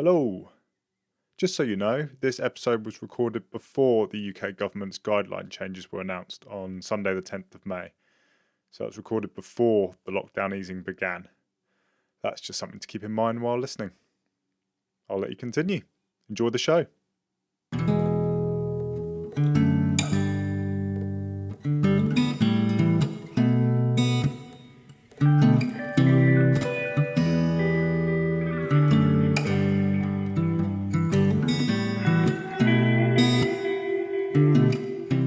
Hello. Just so you know, this episode was recorded before the UK government's guideline changes were announced on Sunday the 10th of May. So it's recorded before the lockdown easing began. That's just something to keep in mind while listening. I'll let you continue. Enjoy the show.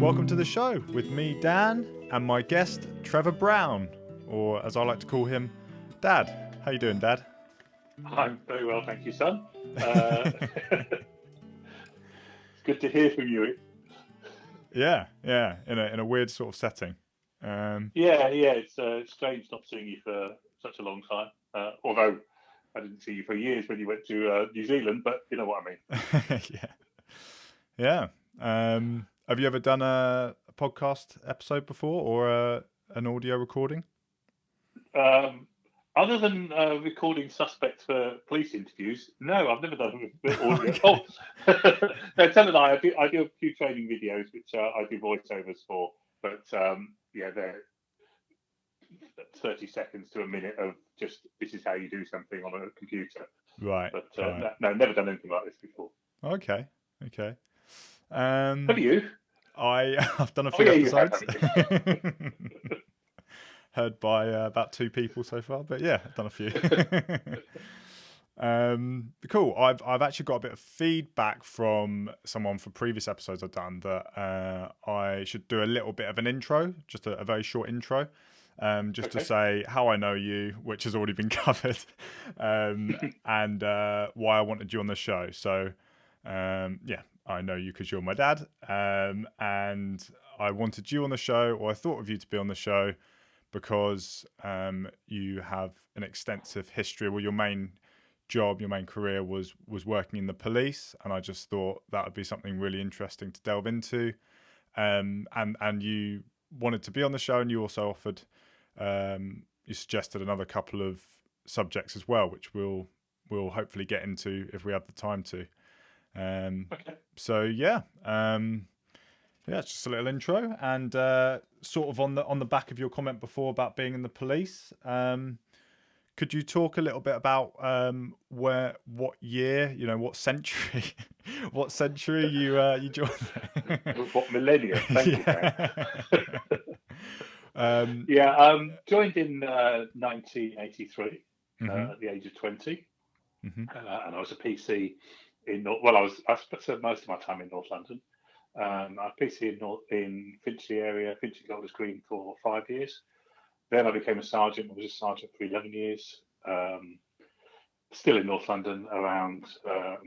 Welcome to the show with me, Dan, and my guest, Trevor Brown, or as I like to call him, Dad. How you doing, Dad? I'm very well, thank you, son. It's good to hear from you. Yeah, in a weird sort of setting. It's strange not seeing you for such a long time. Although I didn't see you for years when you went to New Zealand, but you know what I mean. Yeah. Have you ever done a podcast episode before, or an audio recording? Other than recording suspects for police interviews, no, I've never done audio. Okay. No, Ted and I do a few training videos, which I do voiceovers for, but they're 30 seconds to a minute of just this is how you do something on a computer. Right. But right. No, never done anything like this before. Okay. Have you? I've done a few episodes. Heard by about 2 people so far, but yeah, I've done a few. Cool. I've actually got a bit of feedback from someone for previous episodes I've done that I should do a little bit of an intro, just a very short intro, to say how I know you, which has already been covered, and why I wanted you on the show. So, I know you because you're my dad, and I wanted you on the show, or I thought of you to be on the show, because you have an extensive history. Well, your main career was working in the police, and I just thought that would be something really interesting to delve into. And you wanted to be on the show, and you also offered, you suggested another couple of subjects as well, which we'll hopefully get into if we have the time to. So it's just a little intro, and sort of on the back of your comment before about being in the police. Could you talk a little bit about what year, what century, you joined? What millennium? Thank you. Joined in 1983 at the age of 20, and I was a PC I spent most of my time in North London. I was PC in Finchley area, Finchley Golders Green, for 5 years. Then I became a sergeant. I was a sergeant for 11 years. Still in North London, around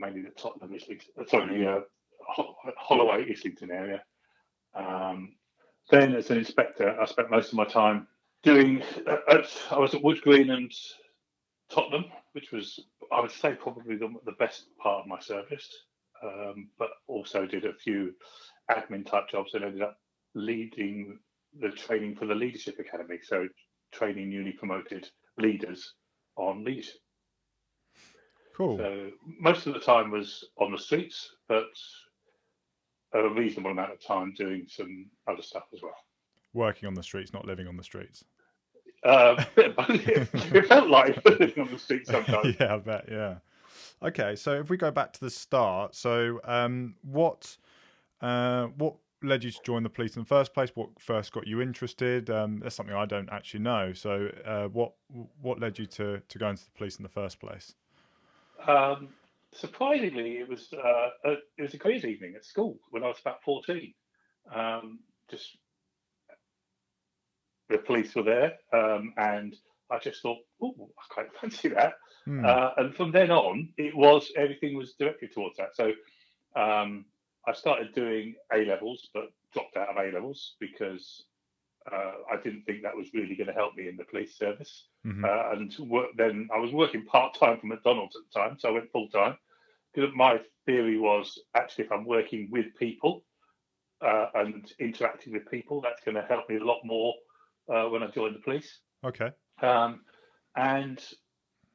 mainly the Tottenham, Holloway, Islington area. Then as an inspector, I spent most of my time I was at Wood Green and Tottenham, which was, I would say, probably the best part of my service, but also did a few admin type jobs and ended up leading the training for the Leadership Academy, so training newly promoted leaders on leadership. Cool. So most of the time was on the streets, but a reasonable amount of time doing some other stuff as well. Working on the streets, not living on the streets. It felt like living on the streets sometimes. Yeah, I bet. Yeah. Okay, so if we go back to the start, so what led you to join the police in the first place? What first got you interested? That's something I don't actually know. So what led you to go into the police in the first place? Surprisingly, it was a careers evening at school when I was about 14. Just the police were there, and I just thought, oh, I quite fancy that. And from then on, everything was directed towards that. So I started doing A-levels, but dropped out of A-levels because I didn't think that was really going to help me in the police service. Then I was working part-time for McDonald's at the time, so I went full-time. Because my theory was, actually, if I'm working with people and interacting with people, that's going to help me a lot more when I joined the police. Okay. And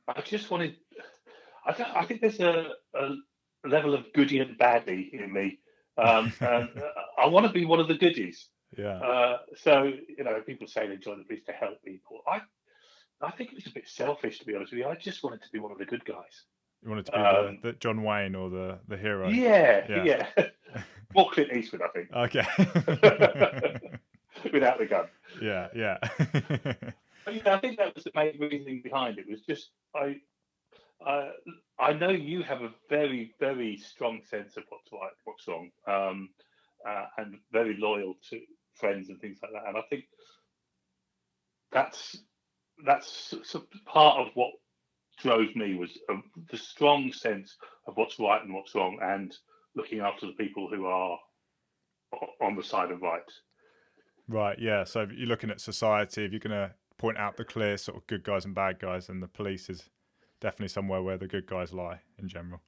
I just wanted... I think there's a level of goody and baddie in me. And I want to be one of the goodies. Yeah. So, people say they join the police to help people. I think it was a bit selfish, to be honest with you. I just wanted to be one of the good guys. You wanted to be Um, the John Wayne or the hero. yeah, Yeah. yeah. More Clint Eastwood, I think. Okay. Without the gun. Yeah, yeah. But I think that was the main reasoning behind it. Was just I I know you have a very, very strong sense of what's right, what's wrong, and very loyal to friends and things like that. And I think that's part of what drove me was the strong sense of what's right and what's wrong, and looking after the people who are on the side of right. Right, yeah. So if you're looking at society, if you're going to point out the clear sort of good guys and bad guys, then the police is definitely somewhere where the good guys lie in general.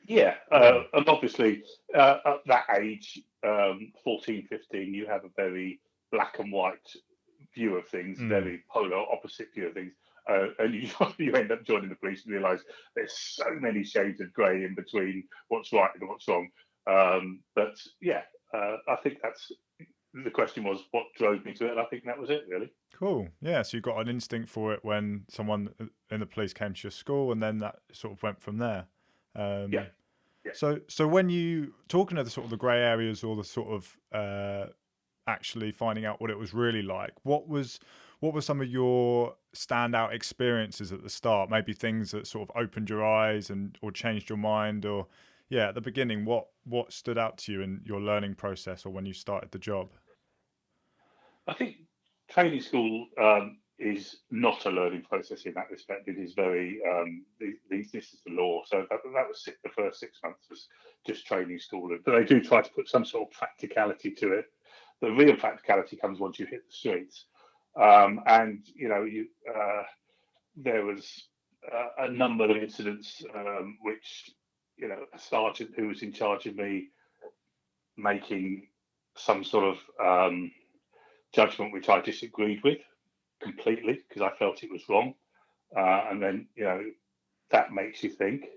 Yeah, Yeah. and obviously at that age, 14, 15, you have a very black and white view of things, very polar opposite view of things. And you end up joining the police and realise there's so many shades of grey in between what's right and what's wrong. But yeah, I think that's the question was what drove me to it. And I think that was it, really. Cool. Yeah. So you got an instinct for it when someone in the police came to your school, and then that sort of went from there. Yeah. Yeah. So when you talking to the sort of the grey areas or the sort of actually finding out what it was really like, what were some of your standout experiences at the start? Maybe things that sort of opened your eyes and or changed your mind, or yeah, at the beginning, what stood out to you in your learning process or when you started the job? I think training school is not a learning process in that respect. It is very this is the law. So that was the first 6 months was just training school, but they do try to put some sort of practicality to it. The real practicality comes once you hit the streets, and there was a number of incidents which a sergeant who was in charge of me making some sort of judgment which I disagreed with completely because I felt it was wrong. And then, that makes you think.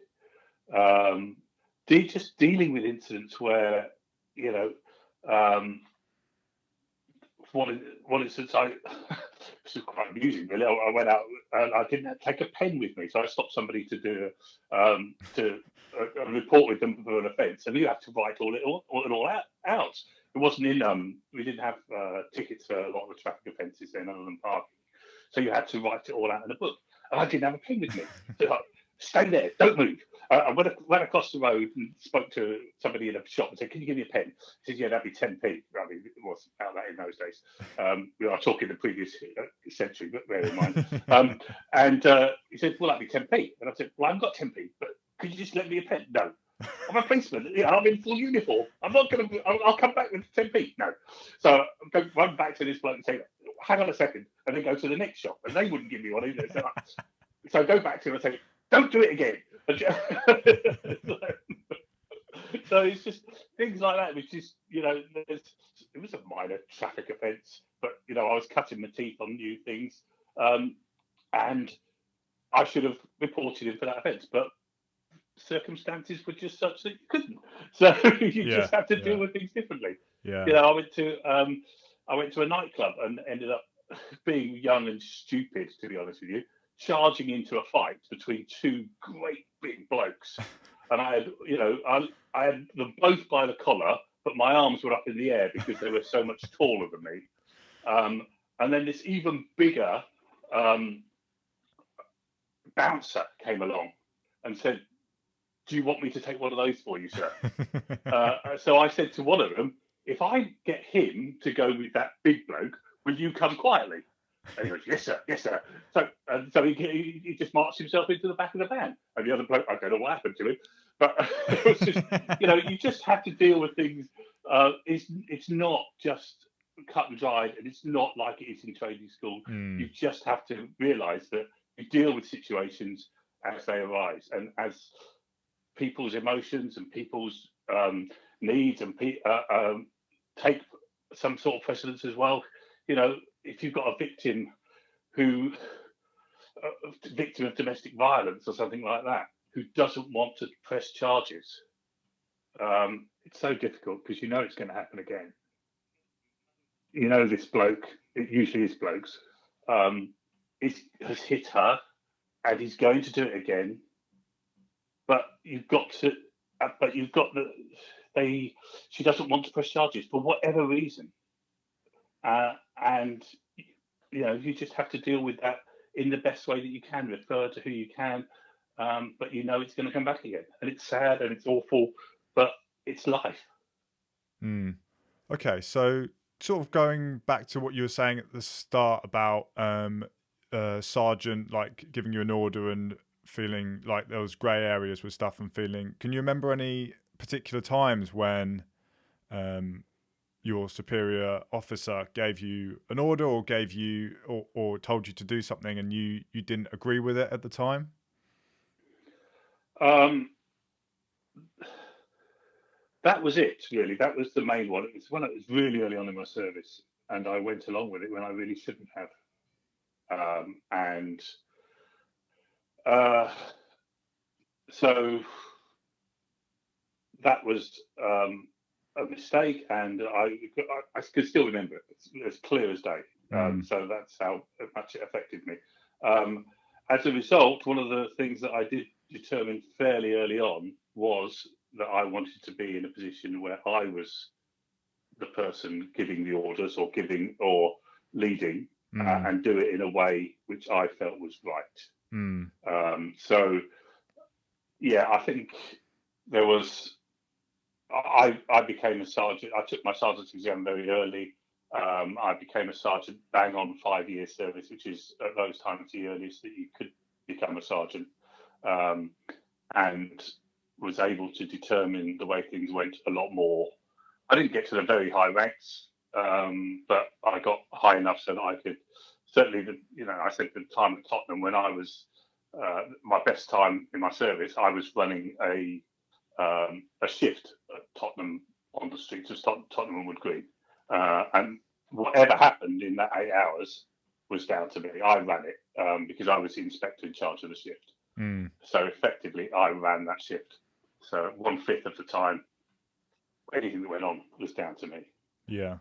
Just dealing with incidents where, um, one instance, this is quite amusing, really. I went out and I didn't take a pen with me, so I stopped somebody to do a report with them for an offence, and you have to write all out. It wasn't in. We didn't have tickets for a lot of the traffic offences then, other than parking. So you had to write it all out in a book, and I didn't have a pen with me. So like, stay there, don't move. I went across the road and spoke to somebody in a shop and said, "Can you give me a pen?" He said, "Yeah, that'd be 10p." I mean, it wasn't out that in those days. We are talking the previous century, but bear in mind. And he said, "Well, that'd be 10p." And I said, "Well, I haven't got 10p, but could you just lend me a pen?" "No. I'm a policeman. I'm in full uniform. I'm not going to. I'll come back with 10p." "No." So I run back to this bloke and say, "Hang on a second," and then go to the next shop, and they wouldn't give me one either. So I go back to him and say, "Don't do it again." So it's just things like that, which is, it was a minor traffic offence, but, I was cutting my teeth on new things. And I should have reported him for that offence, but circumstances were just such that you couldn't. So you just have to deal with things differently. Yeah. I went to a nightclub and ended up being young and stupid, to be honest with you, charging into a fight between two great big blokes. And I had them both by the collar, but my arms were up in the air because they were so much taller than me. And then this even bigger bouncer came along and said, "Do you want me to take one of those for you, sir?" So I said to one of them, "If I get him to go with that big bloke, will you come quietly?" And he goes, "Yes, sir, yes, sir." So he just marched himself into the back of the van. And the other bloke, I don't know what happened to him, but it was just, you just have to deal with things. It's not just cut and dried, and it's not like it is in training school. You just have to realise that you deal with situations as they arise, and as people's emotions and people's needs and take some sort of precedence as well. If you've got a victim of domestic violence or something like that, who doesn't want to press charges. It's so difficult because you know it's going to happen again. You know, this bloke, it usually is blokes, has hit her and he's going to do it again. But you've got to, she doesn't want to press charges for whatever reason. And, you know, you just have to deal with that in the best way that you can, refer to who you can. But you know it's going to come back again. And it's sad and it's awful, but it's life. Okay, so sort of going back to what you were saying at the start about sergeant like giving you an order and feeling like there was grey areas with stuff and feeling. Can you remember any particular times when your superior officer gave you an order or gave you or told you to do something and you didn't agree with it at the time? That was it, really. That was the main one. It was when it was really early on in my service, and I went along with it when I really shouldn't have. So that was a mistake, and I can still remember it. It's as clear as day. So that's how much it affected me. As a result, one of the things that I did determine fairly early on was that I wanted to be in a position where I was the person giving the orders or leading and do it in a way which I felt was right. So, yeah, I think there was, I became a sergeant. I took my sergeant's exam very early. I became a sergeant bang on 5 years service, which is at those times the earliest that you could become a sergeant. And was able to determine the way things went a lot more. I didn't get to the very high ranks, but I got high enough so that I could certainly, I said the time at Tottenham when I was my best time in my service, I was running a shift at Tottenham on the streets of Tottenham and Wood Green, and whatever happened in that 8 hours was down to me. I ran it because I was the inspector in charge of the shift. So effectively, I ran that shift. So 1/5 of the time, anything that went on was down to me. Yeah.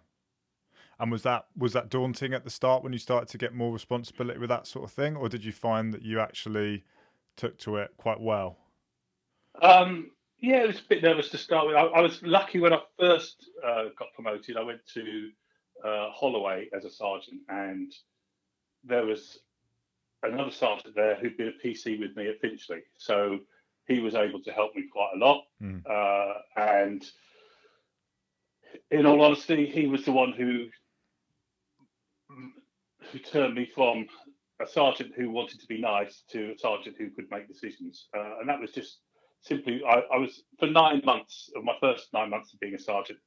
And was that daunting at the start when you started to get more responsibility with that sort of thing, or did you find that you actually took to it quite well? Yeah, it was a bit nervous to start with. I was lucky when I first got promoted. I went to Holloway as a sergeant, and there was another sergeant there who'd been a PC with me at Finchley. So he was able to help me quite a lot. And in all honesty, he was the one who turned me from a sergeant who wanted to be nice to a sergeant who could make decisions. And that was just simply, I was, for 9 months, of my first 9 months of being a sergeant,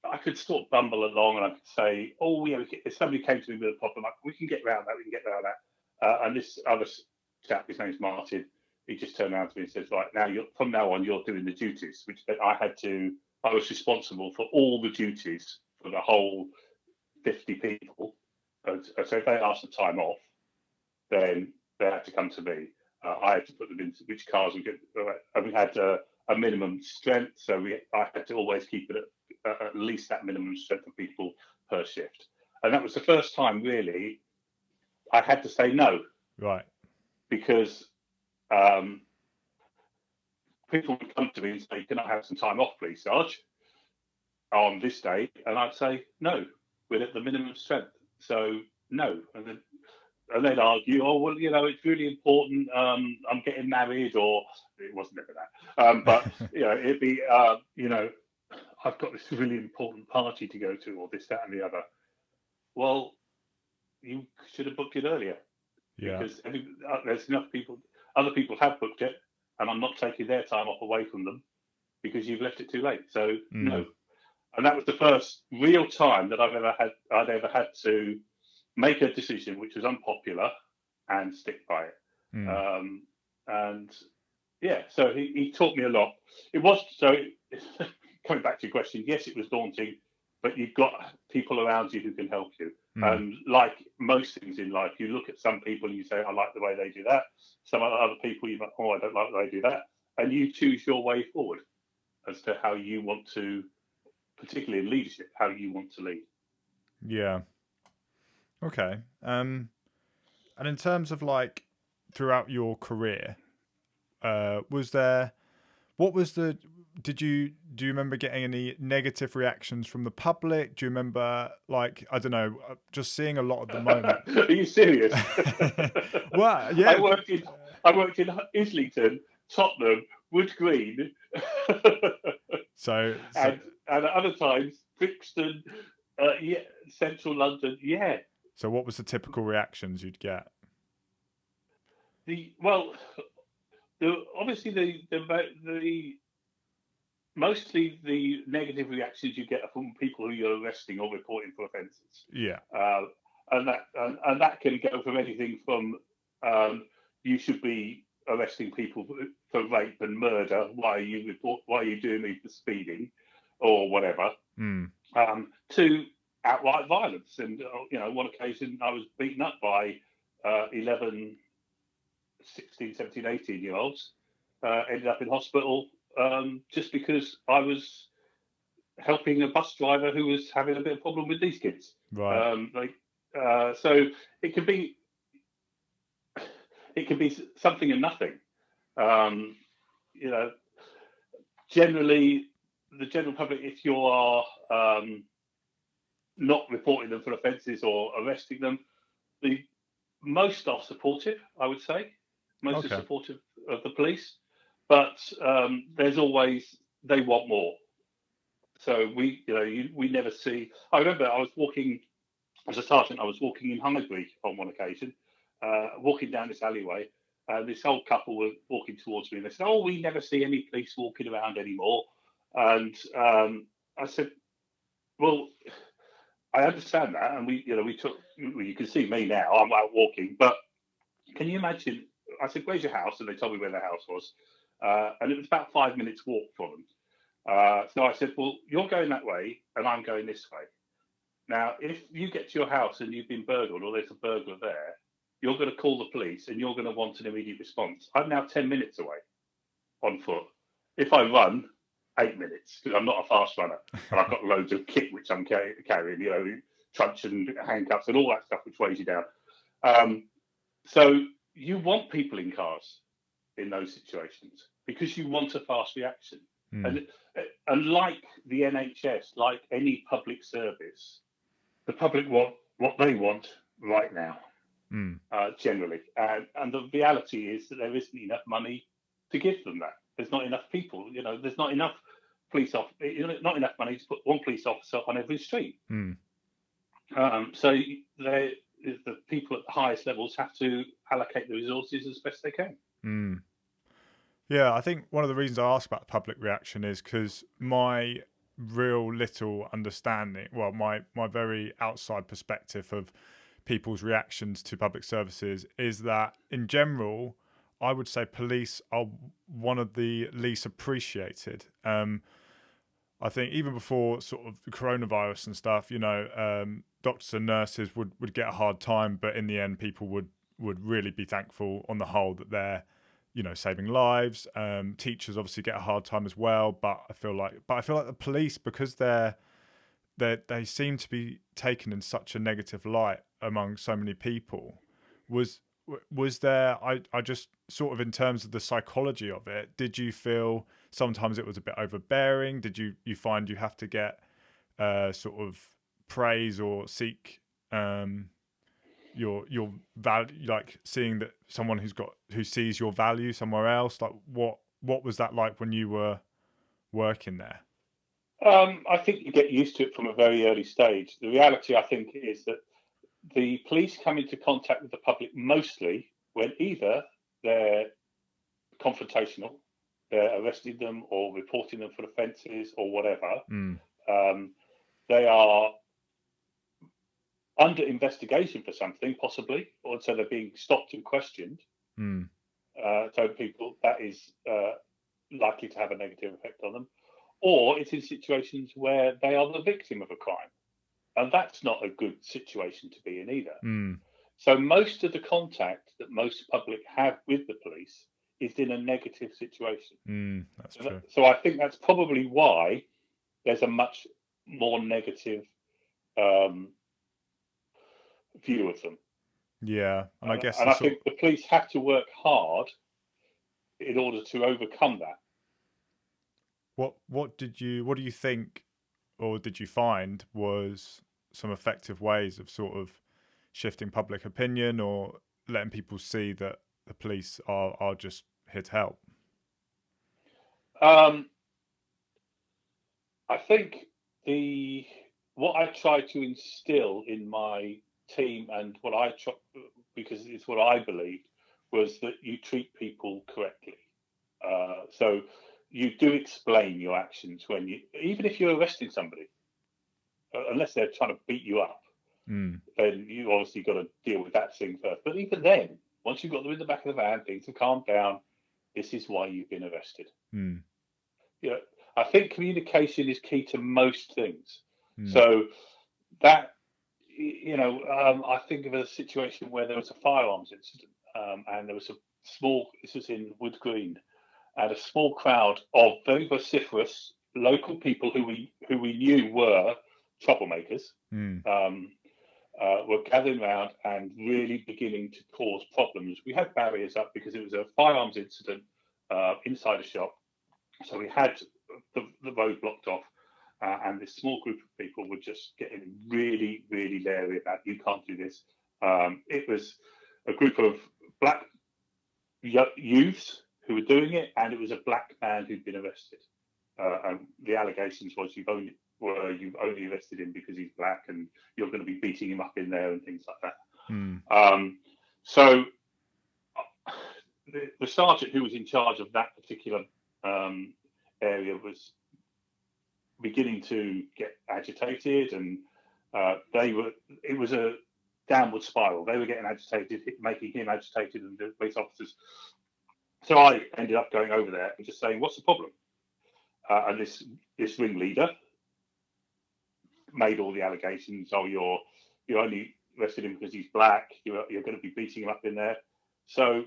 I could sort of bumble along and I could say, oh, yeah, if somebody came to me with a problem, we can get around that, and this other chap, his name's Martin, he just turned around to me and says, right, from now on, you're doing the duties, which meant I was responsible for all the duties for the whole 50 people. So if they asked for time off, then they had to come to me. I had to put them into which cars we get. And we had a minimum strength, so I had to always keep it at least that minimum strength of people per shift. And that was the first time, really, I had to say no. Right. Because people would come to me and say, can I have some time off, please, Sarge, on this day? And I'd say, no, we're at the minimum strength. So, no. And they'd argue, oh, well, it's really important. I'm getting married, or it wasn't ever that. But, it'd be, I've got this really important party to go to, or this, that, and the other. Well, you should have booked it earlier. Yeah. Because there's enough people, other people have booked it, and I'm not taking their time off away from them because you've left it too late. So, no. And that was the first real time that I'd ever had to make a decision which was unpopular and stick by it. And yeah, so he taught me a lot. It was, so coming back to your question, yes, it was daunting, but you've got people around you who can help you. And like most things in life, you look at some people and you say, I like the way they do that. Some other people, you like, oh, I don't like the way they do that. And you choose your way forward as to how you want to, particularly in leadership, how you want to lead. Yeah. Okay. And in terms of like throughout your career, was there, what was the, do you remember getting any negative reactions from the public? Do you remember, like, I don't know, just seeing a lot at the moment? Are you serious? Well, yeah. I worked in Islington, Tottenham, Wood Green, So and at other times Brixton, yeah, Central London. Yeah. So what was the typical reactions you'd get? Obviously the mostly the negative reactions you get are from people who you're arresting or reporting for offences. Yeah. And that can go from anything from you should be arresting people for rape and murder. Why are you doing me for speeding, or whatever, to outright violence. And one occasion I was beaten up by 11, 16, 17, 18-year-olds. Ended up in hospital just because I was helping a bus driver who was having a bit of problem with these kids. Right. So it can be something and nothing. Generally, the general public, if you are not reporting them for offences or arresting them, most are supportive, I would say. Most are supportive of the police, but there's always, they want more. So we never see. I remember I was walking as a sergeant. I was walking in Highbury on one occasion, walking down this alleyway, and this old couple were walking towards me, and they said, "Oh, we never see any police walking around anymore." And I said, "Well, I understand that, and we took. You can see me now. I'm out walking, but can you imagine?" I said, "Where's your house?" And they told me where their house was, and it was about 5 minutes walk from them. So I said, "Well, you're going that way, and I'm going this way. Now, if you get to your house and you've been burgled, or there's a burglar there, you're going to call the police, and you're going to want an immediate response. I'm now 10 minutes away on foot. If I run, 8 minutes, because I'm not a fast runner, and I've got loads of kit which I'm carrying, truncheon, handcuffs, and all that stuff which weighs you down. So you want people in cars in those situations because you want a fast reaction. And like the NHS, like any public service, the public want what they want right now, generally. And the reality is that there isn't enough money to give them that. There's not enough people. There's not enough police officers. Not enough money to put one police officer on every street. So the people at the highest levels have to allocate the resources as best they can. Yeah, I think one of the reasons I asked about public reaction is because my real little understanding, well, my very outside perspective of people's reactions to public services is that in general, I would say police are one of the least appreciated. I think even before sort of the coronavirus and stuff, doctors and nurses would get a hard time, but in the end, people would really be thankful on the whole that they're, saving lives. Teachers obviously get a hard time as well, but I feel like the police, because they seem to be taken in such a negative light among so many people. Was there? I just sort of, in terms of the psychology of it, did you feel sometimes it was a bit overbearing? Did you find you have to get sort of praise or seek your value, like seeing that someone who sees your value somewhere else? Like what was that like when you were working there? I think you get used to it from a very early stage. The reality, I think, is that the police come into contact with the public mostly when either they're confrontational, they're arresting them or reporting them for offences or whatever. They are under investigation for something, possibly, or so they're being stopped and questioned. So people, that is likely to have a negative effect on them. Or it's in situations where they are the victim of a crime. and that's not a good situation to be in either. Mm. So most of the contact that most public have with the police is in a negative situation. That's true. So I think that's probably why there's a much more negative view of them. Yeah, and I guess And the I sort think the police have to work hard in order to overcome that. what do you think, or did you find was some effective ways of sort of shifting public opinion or letting people see that the police are just here to help? Um, I think what I try to instill in my team, and what I try, because it's what I believed, was that you treat people correctly. So you do explain your actions when even if you're arresting somebody, unless they're trying to beat you up, Mm. then you obviously got to deal with that thing first. But even then, once you've got them in the back of the van, things have calmed down. This is why you've been arrested. Mm. Yeah, I think communication is key to most things. Mm. So that, I think of a situation where there was a firearms incident, and there was this was in Wood Green, and a small crowd of very vociferous local people who we knew were troublemakers, Mm. were gathering around and really beginning to cause problems. We had barriers up because it was a firearms incident inside a shop. So we had the road blocked off, and this small group of people were just getting really, really leery about, you can't do this. It was a group of black youths who were doing it, and it was a black man who'd been arrested. And the allegations was you've only arrested him because he's black, and you're going to be beating him up in there and things like that. Mm. So the sergeant who was in charge of that particular area was beginning to get agitated, and it was a downward spiral. They were getting agitated, making him agitated, and the police officers. So I ended up going over there and just saying, "What's the problem?" And this ringleader made all the allegations. Oh, you're only arrested him because he's black. You're going to be beating him up in there. So,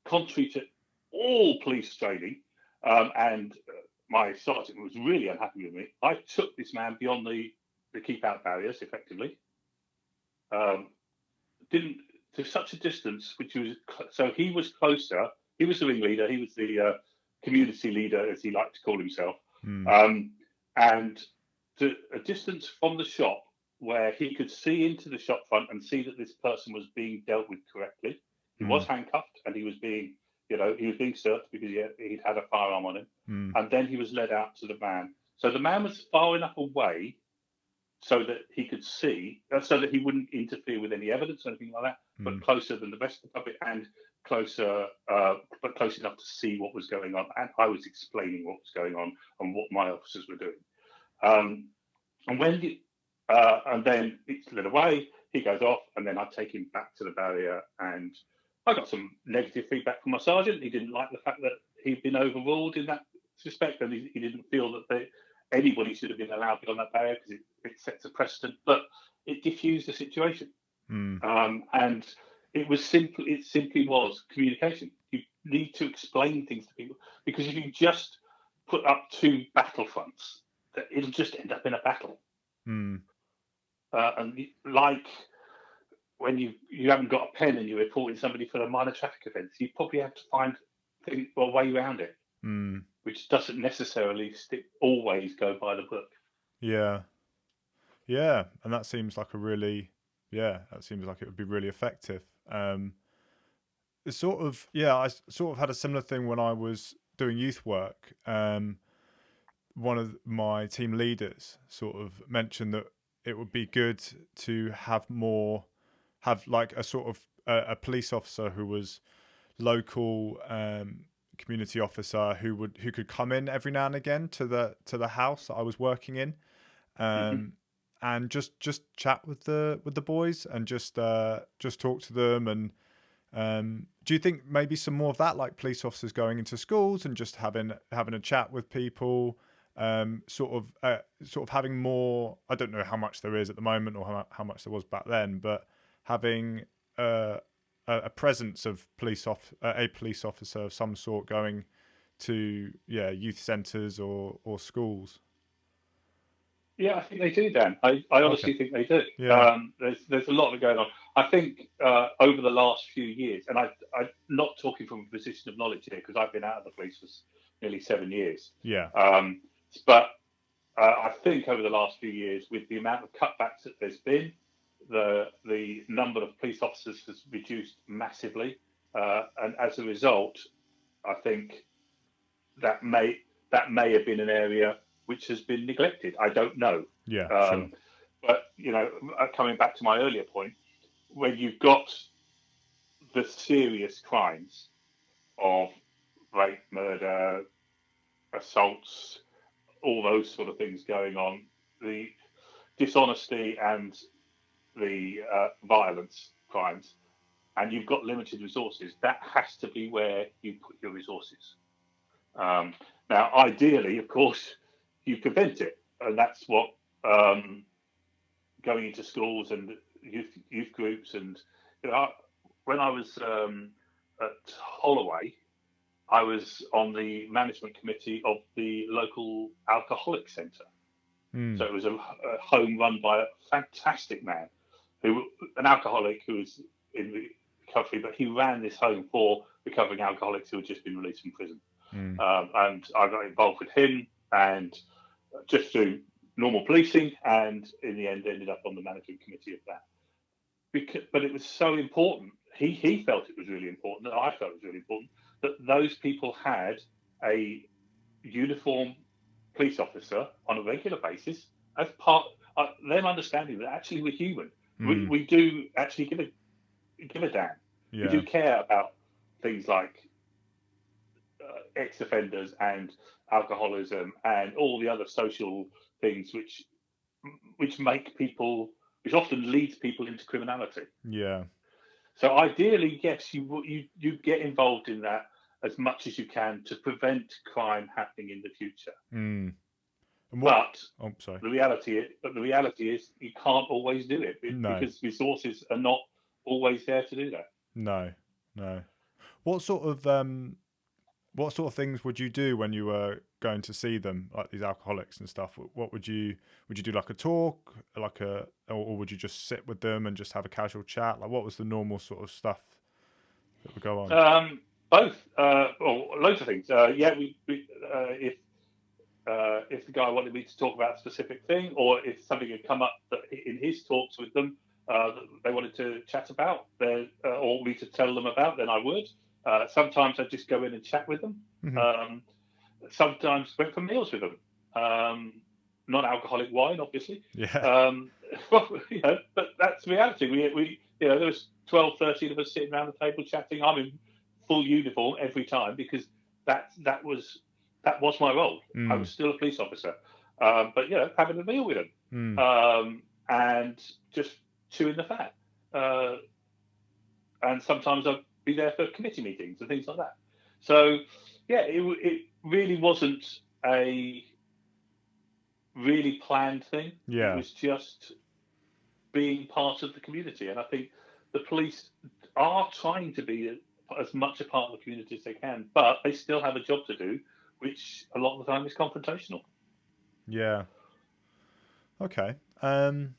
contrary to all police training, and my sergeant was really unhappy with me, I took this man beyond the keep out barriers effectively. Didn't to such a distance, which was so he was closer. He was the ringleader. He was the community leader, as he liked to call himself, and to a distance from the shop where he could see into the shop front and see that this person was being dealt with correctly. He was handcuffed, and he was being searched because he'd had a firearm on him. And then he was led out to the van. So the man was far enough away so that he could see, so that he wouldn't interfere with any evidence or anything like that, but closer than the rest of the public, and closer, but close enough to see what was going on. And I was explaining what was going on and what my officers were doing. And then it's led away, he goes off, and then I take him back to the barrier, and I got some negative feedback from my sergeant. He didn't like the fact that he'd been overruled in that respect, and he didn't feel that anybody should have been allowed beyond that barrier because it sets a precedent. But it diffused the situation, and it simply was communication. You need to explain things to people, because if you just put up two battlefronts, it'll just end up in a battle. And like when you haven't got a pen and you're reporting somebody for a minor traffic offence, you probably have to find a way around it, which doesn't necessarily always go by the book. Yeah, and that seems like that seems like it would be really effective. It's sort of, I sort of had a similar thing when I was doing youth work. One of my team leaders sort of mentioned that it would be good to have like a sort of a police officer who was local, community officer who could come in every now and again to the house that I was working in, and just chat with the boys and just talk to them. And do you think maybe some more of that, like police officers going into schools and just having a chat with people, sort of having more. I don't know how much there is at the moment or how much there was back then, but having a presence of a police officer of some sort going to youth centres or schools. Yeah, I think they do, Dan. I Okay. honestly think they do. Yeah. There's a lot going on. I think over the last few years, and I'm not talking from a position of knowledge here because I've been out of the police for nearly 7 years. Yeah. But I think over the last few years, with the amount of cutbacks that there's been, the number of police officers has reduced massively, and as a result, I think that may have been an area which has been neglected. I don't know. Yeah. Sure. Um, but, coming back to my earlier point, when you've got the serious crimes of rape, murder, assaults, all those sort of things going on, the dishonesty and the violence crimes, and you've got limited resources, that has to be where you put your resources. Now, ideally, of course, you prevent it, and that's what going into schools and youth groups. And when I was at Holloway, I was on the management committee of the local alcoholic centre. So it was a home run by a fantastic man, an alcoholic who was in recovery, but he ran this home for recovering alcoholics who had just been released from prison. And I got involved with him, and just through normal policing, and in the end ended up on the management committee of that. But it was so important. He felt it was really important, and I felt it was really important that those people had a uniform police officer on a regular basis as part of them understanding that actually we're human. We do actually give a damn. Yeah. We do care about things like ex-offenders and alcoholism and all the other social things which make people, which often leads people into criminality. Yeah. So ideally, yes, you get involved in that as much as you can to prevent crime happening in the future. But sorry. the reality is you can't always do it because resources are not always there to do that. No. What sort of things would you do when you were going to see them, like these alcoholics and stuff? What would you do, like a talk, or would you just sit with them and just have a casual chat? Like, what was the normal sort of stuff that would go on? Both, loads of things. If the guy wanted me to talk about a specific thing, or if something had come up that in his talks with them that they wanted to chat about, or me to tell them about, then I would. Sometimes I'd just go in and chat with them. Sometimes went for meals with them. Non-alcoholic wine, obviously. Yeah. But that's reality. We there was 12, 13 of us sitting around the table chatting. I'm in full uniform every time because that was my role. I was still a police officer, but having a meal with them and just chewing the fat. And sometimes I'd be there for committee meetings and things like that. So it really wasn't a really planned thing. Yeah. It was just being part of the community, and I think the police are trying to be as much a part of the community as they can, but they still have a job to do, which a lot of the time is confrontational. Yeah. Okay. And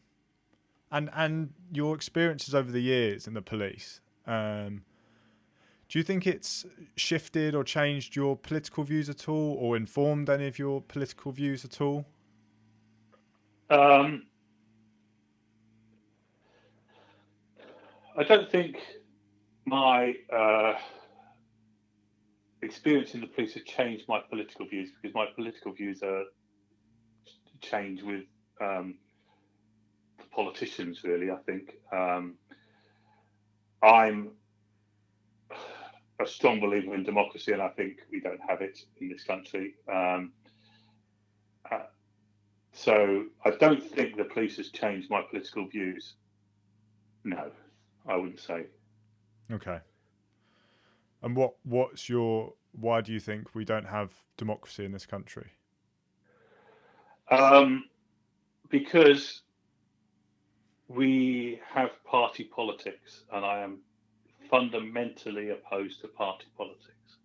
your experiences over the years in the police, do you think it's shifted or changed your political views at all, or informed any of your political views at all? I don't think my experience in the police has changed my political views, because my political views are changed with the politicians, really. I think I'm a strong believer in democracy, and I think we don't have it in this country. So I don't think the police has changed my political views. No, I wouldn't say. Okay. And why do you think we don't have democracy in this country? Because we have party politics, and I am fundamentally opposed to party politics.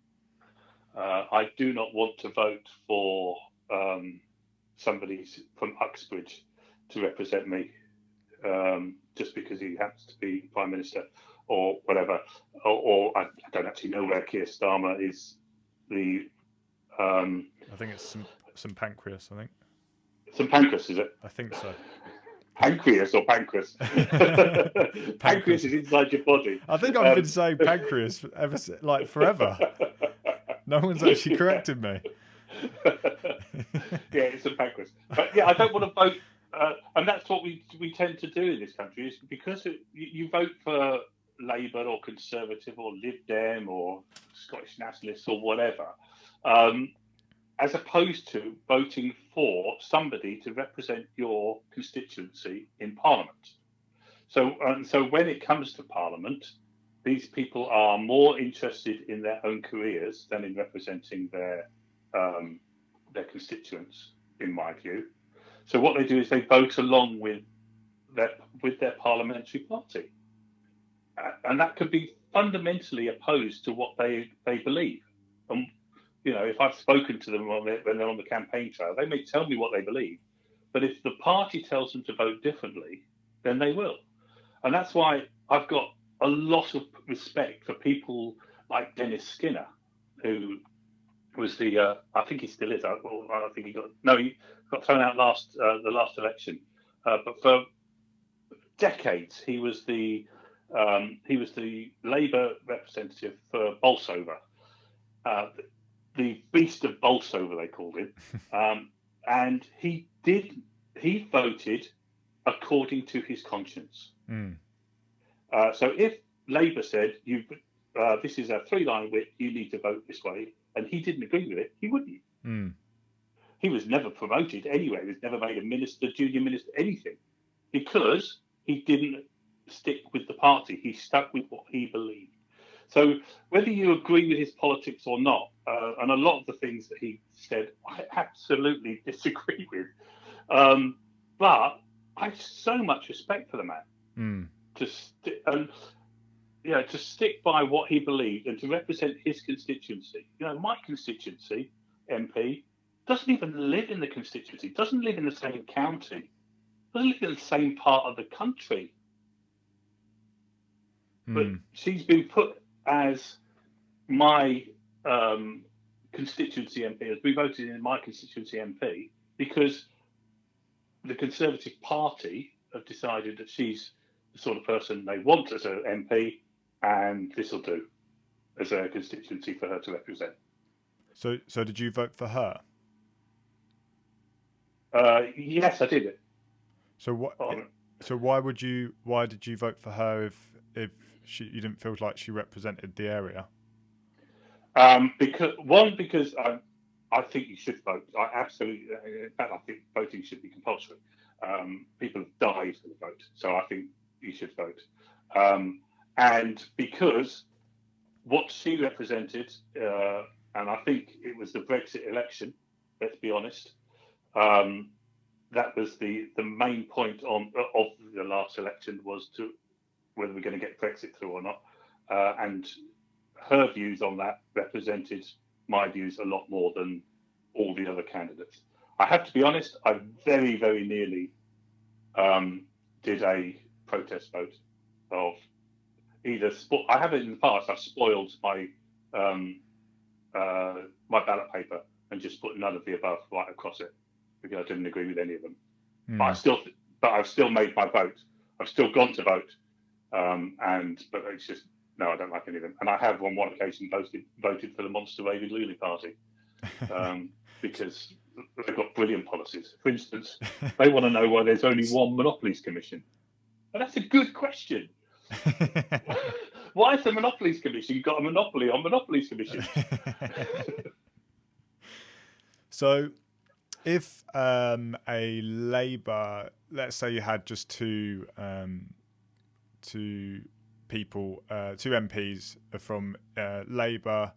I do not want to vote for somebody from Uxbridge to represent me just because he happens to be Prime Minister or whatever. Or I don't actually know where Keir Starmer is. I think it's St Pancras, I think. St Pancras, is it? I think so. Pancreas or pancreas? Pancreas is inside your body. I think I've been saying pancreas forever. No one's actually corrected me. Yeah, it's a pancreas. But yeah, I don't want to vote, and that's what we tend to do in this country. Is because you vote for Labour or Conservative or Lib Dem or Scottish Nationalists or whatever, as opposed to voting for somebody to represent your constituency in Parliament. So when it comes to Parliament, these people are more interested in their own careers than in representing their constituents, in my view. So what they do is they vote along with their parliamentary party, and that could be fundamentally opposed to what they believe. And if I've spoken to them when they're on the campaign trail, they may tell me what they believe, but if the party tells them to vote differently, then they will. And that's why I've got a lot of respect for people like Dennis Skinner, who was I think he still is. I think he got thrown out the last election, but for decades he was the Labour representative for Bolsover, the beast of Bolsover they called him, and he voted according to his conscience. Mm. So if Labour said this is a 3-line whip, you need to vote this way, and he didn't agree with it, he wouldn't. Mm. He was never promoted anywhere. He was never made a minister, junior minister, anything, because he didn't stick with the party. He stuck with what he believed. So whether you agree with his politics or not, and a lot of the things that he said, I absolutely disagree with. But I have so much respect for the man. Mm. To stick by what he believed and to represent his constituency. My constituency MP doesn't even live in the constituency, doesn't live in the same county, doesn't live in the same part of the country. But she's been put as my constituency MP, as we voted in my constituency MP, because the Conservative Party have decided that she's the sort of person they want as an MP, and this will do as a constituency for her to represent. So did you vote for her? Yes, I did. So what? So why did you vote for her if you didn't feel like she represented the area? Because I think you should vote. I absolutely, in fact, I think voting should be compulsory. People have died for the vote, so I think you should vote. And because what she represented, and I think it was the Brexit election, let's be honest, that was the main point of the last election, was to whether we're going to get Brexit through or not. And her views on that represented my views a lot more than all the other candidates. I have to be honest, I very, very nearly did a protest vote of either. I have it in the past. I've spoiled my my ballot paper and just put none of the above right across it because I didn't agree with any of them. But I've still made my vote. I've still gone to vote, but it's just no, I don't like any of them. And I have on one occasion voted for the Monster Raven Lully Party because they've got brilliant policies. For instance, they want to know why there's only one Monopolies Commission. And that's a good question. Why is the Monopolies Commission? You've got a monopoly on Monopolies Commission. So if a Labour, let's say you had just two people, two MPs from Labour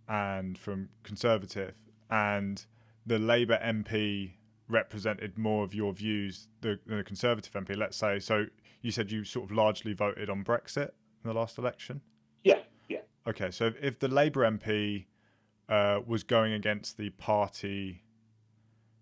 and from Conservative, and the Labour MP represented more of your views than the Conservative MP, let's say. So you said you sort of largely voted on Brexit in the last election? Yeah, yeah. Okay, so if the Labour MP was going against the party,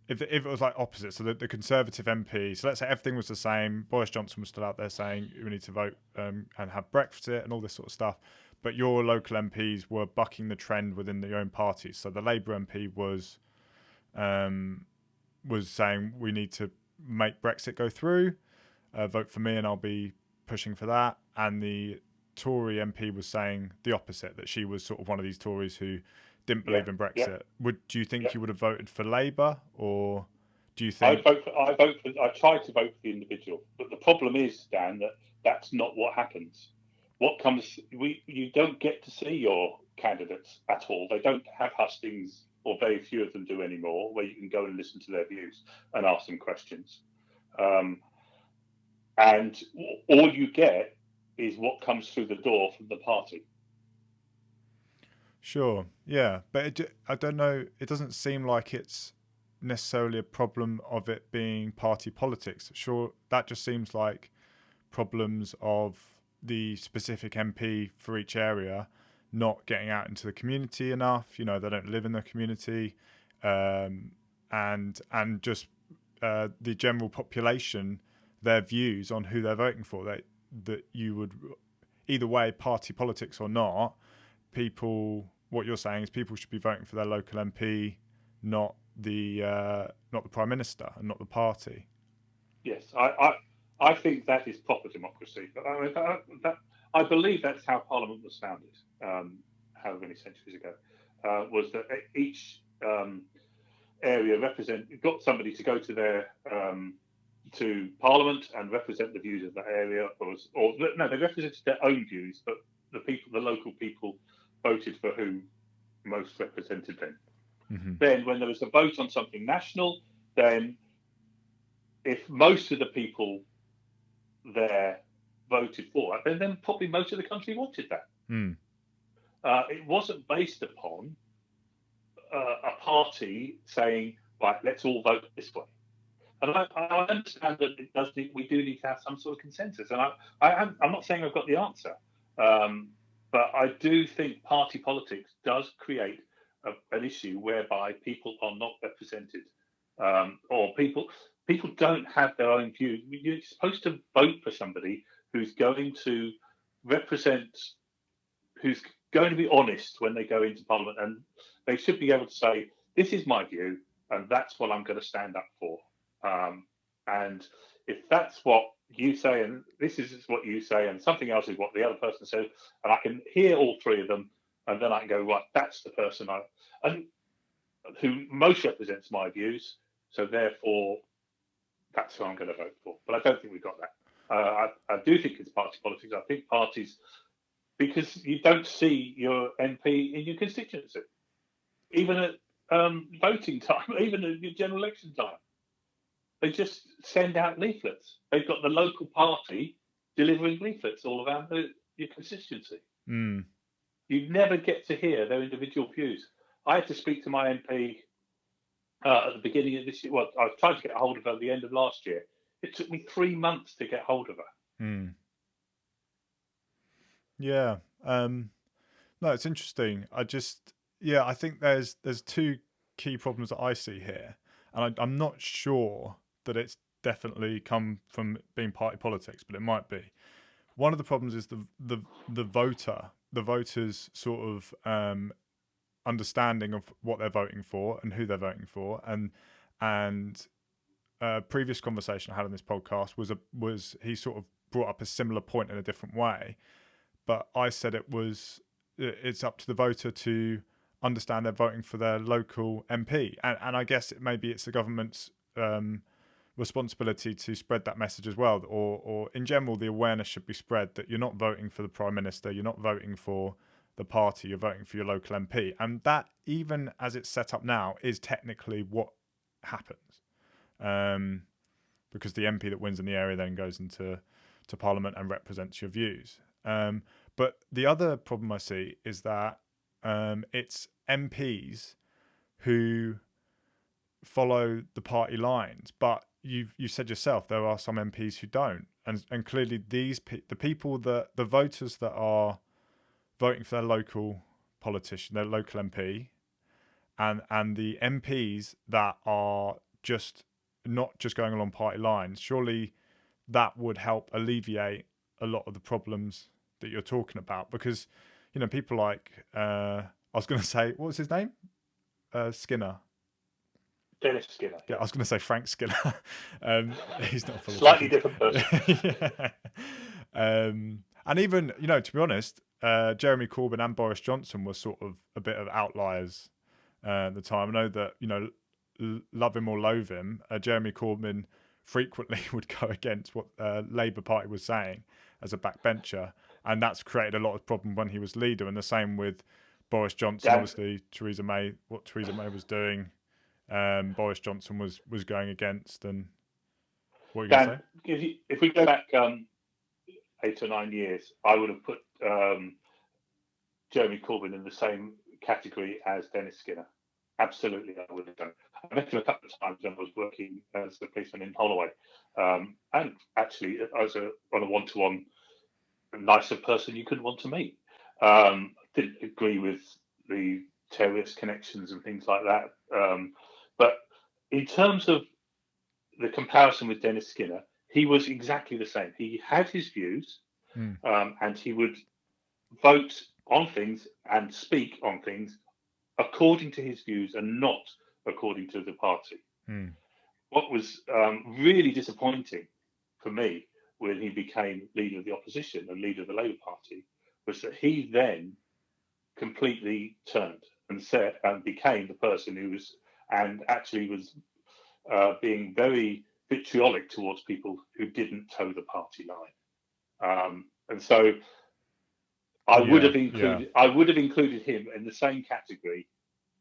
if it was like opposite, so the Conservative MP, so let's say everything was the same, Boris Johnson was still out there saying we need to vote and have Brexit and all this sort of stuff, but your local MPs were bucking the trend within their own parties. So the Labour MP was saying we need to make Brexit go through, vote for me and I'll be pushing for that. And the Tory MP was saying the opposite, that she was sort of one of these Tories who didn't believe in Brexit. Do you think you would have voted for Labour, or do you think... I try to vote for the individual, but the problem is, Dan, that's not what happens. You don't get to see your candidates at all. They don't have hustings, or very few of them do anymore, where you can go and listen to their views and ask them questions. And all you get is what comes through the door from the party. Sure, yeah, but I don't know, it doesn't seem like it's necessarily a problem of it being party politics. Sure, that just seems like problems of the specific MP for each area not getting out into the community enough. You know, they don't live in the community, and just the general population, their views on who they're voting for. That you would, either way, party politics or not, what you're saying is people should be voting for their local MP, not the Prime Minister and not the party. Yes, I think that is proper democracy. I believe that's how Parliament was founded, however many centuries ago, was that each area got somebody to go to their to Parliament and represent the views of that area, they represented their own views, but the local people voted for who most represented them. Mm-hmm. Then, when there was a vote on something national, then if most of the people there voted for it, then probably most of the country wanted that. Mm. It wasn't based upon a party saying, right, let's all vote this way. And I understand that we do need to have some sort of consensus. And I'm not saying I've got the answer, but I do think party politics does create an issue whereby people are not represented, or people don't have their own view. You're supposed to vote for somebody who's going to represent, who's going to be honest when they go into Parliament, and they should be able to say, this is my view, and that's what I'm going to stand up for. And if that's what you say, and this is what you say, and something else is what the other person says, and I can hear all three of them, and then I can go, right, that's the person who most represents my views, so therefore that's who I'm going to vote for. But I don't think we've got that. I do think it's party politics. I think parties, because you don't see your MP in your constituency, even at voting time, even at your general election time. They just send out leaflets. They've got the local party delivering leaflets all around your constituency. Mm. You never get to hear their individual views. I had to speak to my MP at the beginning of this year. Well, I was trying to get a hold of her at the end of last year. It took me 3 months to get hold of her. Mm. Yeah. No, it's interesting. I think there's two key problems that I see here, and I'm not sure that it's definitely come from being party politics, but it might be. One of the problems is the voters sort of understanding of what they're voting for and who they're voting for, and previous conversation I had on this podcast was he sort of brought up a similar point in a different way, but I said it's up to the voter to understand they're voting for their local MP, and I guess maybe it's the government's responsibility to spread that message as well, or in general the awareness should be spread that you're not voting for the Prime Minister, you're not voting for the party, you're voting for your local MP, and that, even as it's set up now, is technically what happens, because the MP that wins in the area then goes into Parliament and represents your views. But the other problem I see is that it's MPs who follow the party lines, but you said yourself there are some MPs who don't, and clearly the voters that are voting for their local politician, their local MP, and the MPs that are just not just going along party lines, surely that would help alleviate a lot of the problems that you're talking about. Because, people like, I was going to say, what was his name? Skinner. Dennis Skinner. Yeah, I was going to say Frank Skinner. He's not a politician. Slightly different person. Yeah. And even, to be honest, Jeremy Corbyn and Boris Johnson were sort of a bit of outliers at the time. I know that, love him or loathe him, Jeremy Corbyn frequently would go against what Labour Party was saying as a backbencher, and that's created a lot of problem when he was leader. And the same with Boris Johnson. Obviously, what Theresa May was doing, Boris Johnson was going against. And what are you going to say? If we go back 8 or 9 years, I would have put Jeremy Corbyn in the same category as Dennis Skinner. Absolutely, I would have done. I met him a couple of times when I was working as a policeman in Holloway, and actually, on a one-to-one, nicer person you could want to meet. Didn't agree with the terrorist connections and things like that, but in terms of the comparison with Dennis Skinner, he was exactly the same. He had his views, and he would vote on things and speak on things according to his views and not according to the party. What was really disappointing for me when he became leader of the opposition and leader of the Labour Party was that he then completely turned and became the person who was being very vitriolic towards people who didn't toe the party line. And so I would have included him in the same category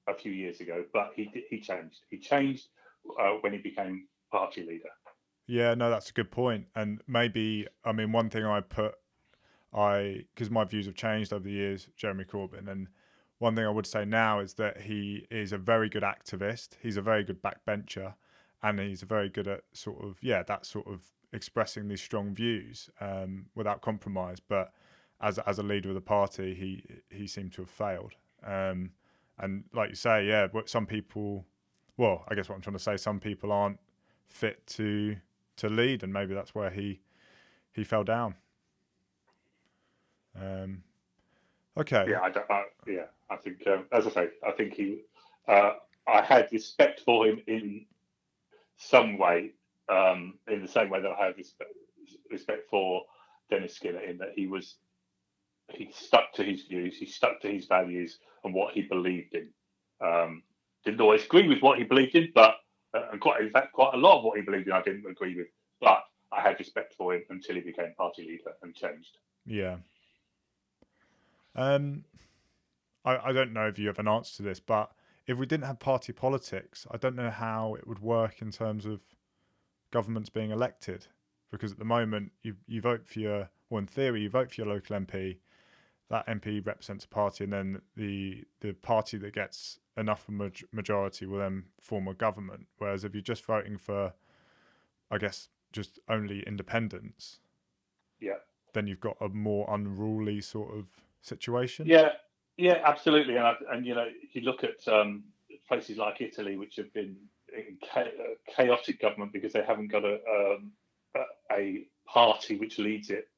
a few years ago, but he changed. He changed when he became party leader. Yeah, no, that's a good point. And maybe, one thing because my views have changed over the years, Jeremy Corbyn, and one thing I would say now is that he is a very good activist. He's a very good backbencher, and he's very good at that sort of expressing these strong views without compromise. But as a leader of the party, he seemed to have failed. And like you say, some people. Well, I guess what I'm trying to say, some people aren't fit to lead, and maybe that's where he fell down. Okay. Yeah, I think, as I say, I think I had respect for him in some way, in the same way that I had respect for Dennis Skinner, in that he stuck to his views, he stuck to his values and what he believed in. Didn't always agree with what he believed in, but quite a lot of what he believed in I didn't agree with. But I had respect for him until he became party leader and changed. Yeah. I don't know if you have an answer to this, but if we didn't have party politics, I don't know how it would work in terms of governments being elected. Because at the moment, you vote for in theory, you vote for your local MP. That MP represents a party, and then the party that gets enough of a majority will then form a government. Whereas if you're just voting for, I guess, just only independents, then you've got a more unruly sort of situation. Yeah, absolutely. And you look at places like Italy, which have been in chaotic government because they haven't got a party which leads it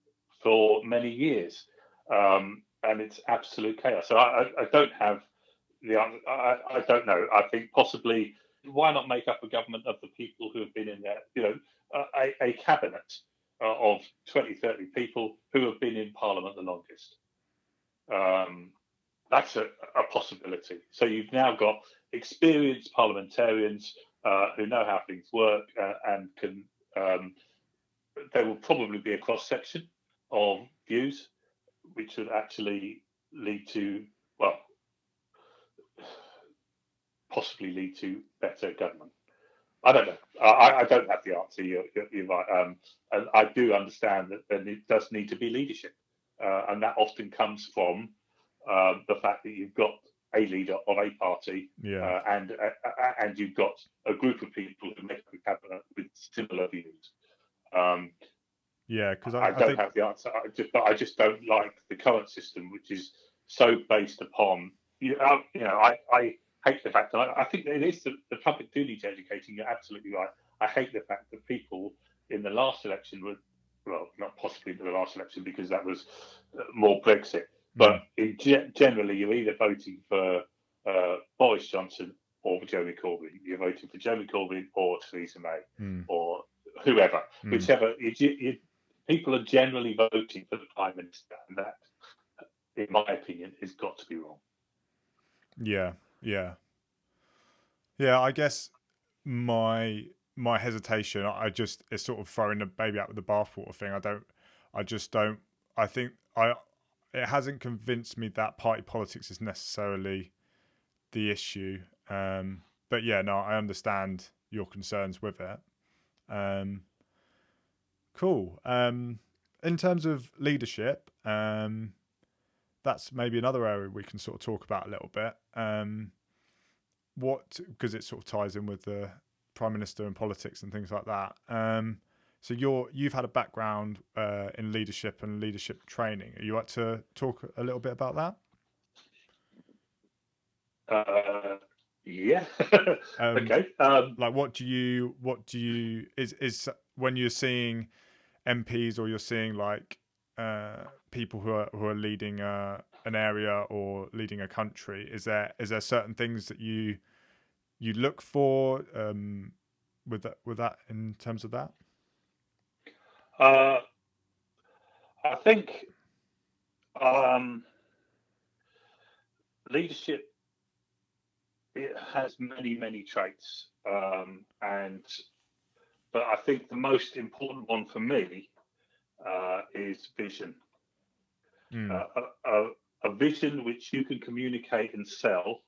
for many years. And it's absolute chaos. So I don't have the answer. I don't know. I think possibly why not make up a government of the people who have been in there? A cabinet of 20, 30 people who have been in Parliament the longest. That's a possibility. So you've now got experienced parliamentarians who know how things work and can. There will probably be a cross section of views, which would actually possibly lead to better government. I don't know. I don't have the answer. You're right. And I do understand that there does need to be leadership, and that often comes from the fact that you've got a leader of a party, Yeah. And you've got a group of people who make a cabinet with similar views. Yeah, because I I don't think, have the answer. I just don't like the current system, which is so based upon I hate the fact that I think it is the public do need to educating. You're absolutely right. I hate the fact that people in the last election were, well, not possibly the last election because that was more Brexit, but generally you're either voting for Boris Johnson or for Jeremy Corbyn. You're voting for Jeremy Corbyn or Theresa May or whoever, whichever. People are generally voting for the Prime Minister, and that, in my opinion, has got to be wrong. yeah, yeah, yeah. I guess my hesitation, it's sort of throwing the baby out with the bathwater thing. I just don't. I think it hasn't convinced me that party politics is necessarily the issue. But yeah, no, I understand your concerns with it. Cool. In terms of leadership, that's maybe another area we can sort of talk about a little bit. Because it sort of ties in with the Prime Minister and politics and things like that. So you've had a background in leadership and leadership training. Are you like to talk a little bit about that? Yeah. Okay. Like, what do you is when you're seeing MPs or you're seeing like people who are leading an area or leading a country, is there certain things that you look for with that in terms of that? I think leadership, it has many traits, but I think the most important one for me is vision. A vision which you can communicate and sell.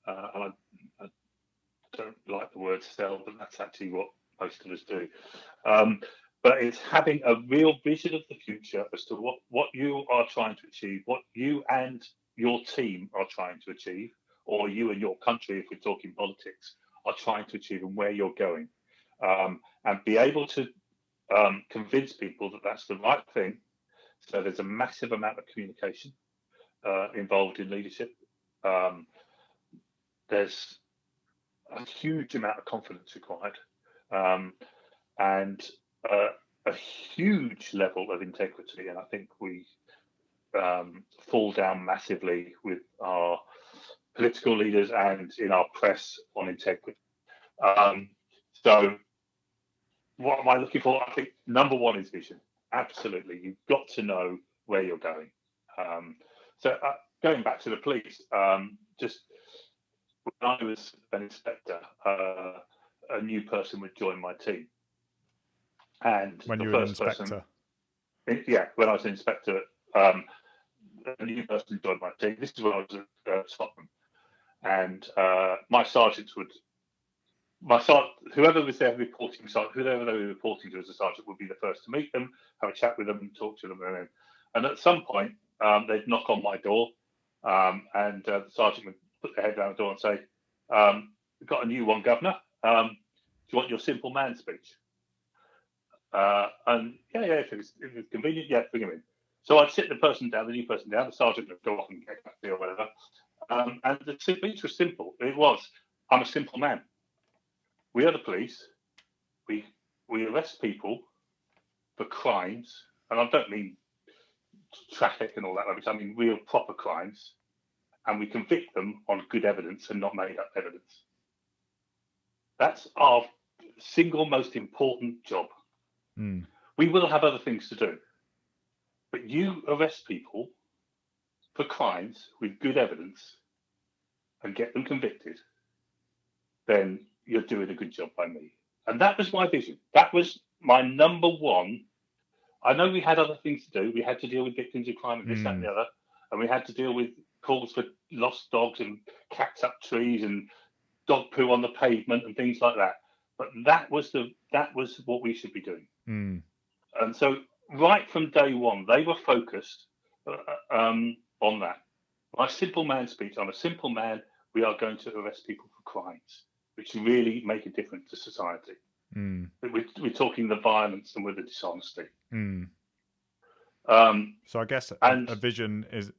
And I don't like the word sell, but that's actually what most of us do. But it's having a real vision of the future as to what you are trying to achieve, what you and your team are trying to achieve, or you and your country, if we're talking politics, are trying to achieve, and where you're going. And be able to convince people that that's the right thing. So there's a massive amount of communication involved in leadership. There's a huge amount of confidence required, and a huge level of integrity. And I think we fall down massively with our political leaders and in our press on integrity. So what am I looking for? I think number one is vision. Absolutely. You've got to know where you're going. So going back to the police, just when I was an inspector, a new person would join my team. And when the you were first an inspector? When I was an inspector, a new person joined my team. This is when I was at Scotland. And my sergeants would, whoever was there reporting, whoever they were reporting to as a sergeant would be the first to meet them, have a chat with them, and talk to them. And at some point, they'd knock on my door, and the sergeant would put their head down the door and say, "We've got a new one, Governor. Do you want your simple man speech?" And yeah, if it was convenient, yeah, bring him in. So I'd sit the new person down, the sergeant would go off and get coffee or whatever. And the speech was simple. It was, "I'm a simple man. We are the police. We arrest people for crimes, and I don't mean traffic and all that rubbish. I mean real proper crimes, and we convict them on good evidence and not made up evidence. That's our single most important job. We will have other things to do, but you arrest people for crimes with good evidence and get them convicted, then you're doing a good job by me." And that was my vision. That was my number one. I know we had other things to do. We had to deal with victims of crime and this, that, and the other. And we had to deal with calls for lost dogs and cats up trees and dog poo on the pavement and things like that. But that was what we should be doing. And so right from day one, they were focused on that. My simple man speech. I'm a simple man. We are going to arrest people for crimes which really make a difference to society. We're talking the violence and with the dishonesty. So I guess a vision is,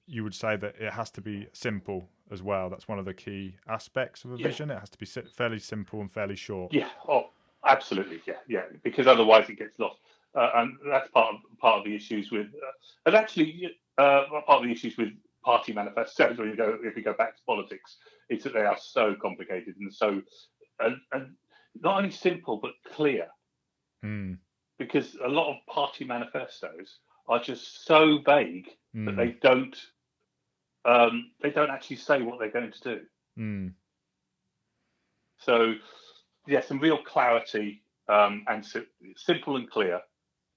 you would say that it has to be simple as well. That's one of the key aspects of a vision. It has to be fairly simple and fairly short. Yeah, absolutely. Yeah, because otherwise it gets lost. And that's part of the issues with, and actually part of the issues with party manifestos. If we go back to politics, it's that they are so complicated and so and not only simple but clear. Because a lot of party manifestos are just so vague that they don't actually say what they're going to do. So, some real clarity and simple and clear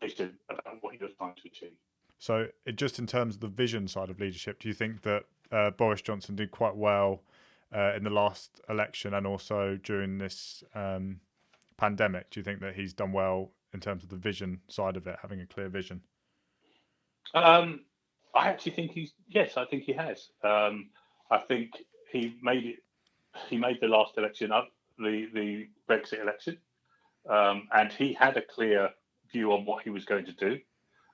vision about what you're trying to achieve. So, just in terms of the vision side of leadership, do you think that Boris Johnson did quite well in the last election and also during this pandemic? Do you think that he's done well in terms of the vision side of it, having a clear vision? I actually think I think he has. I think he made the last election up, the Brexit election, and he had a clear view on what he was going to do.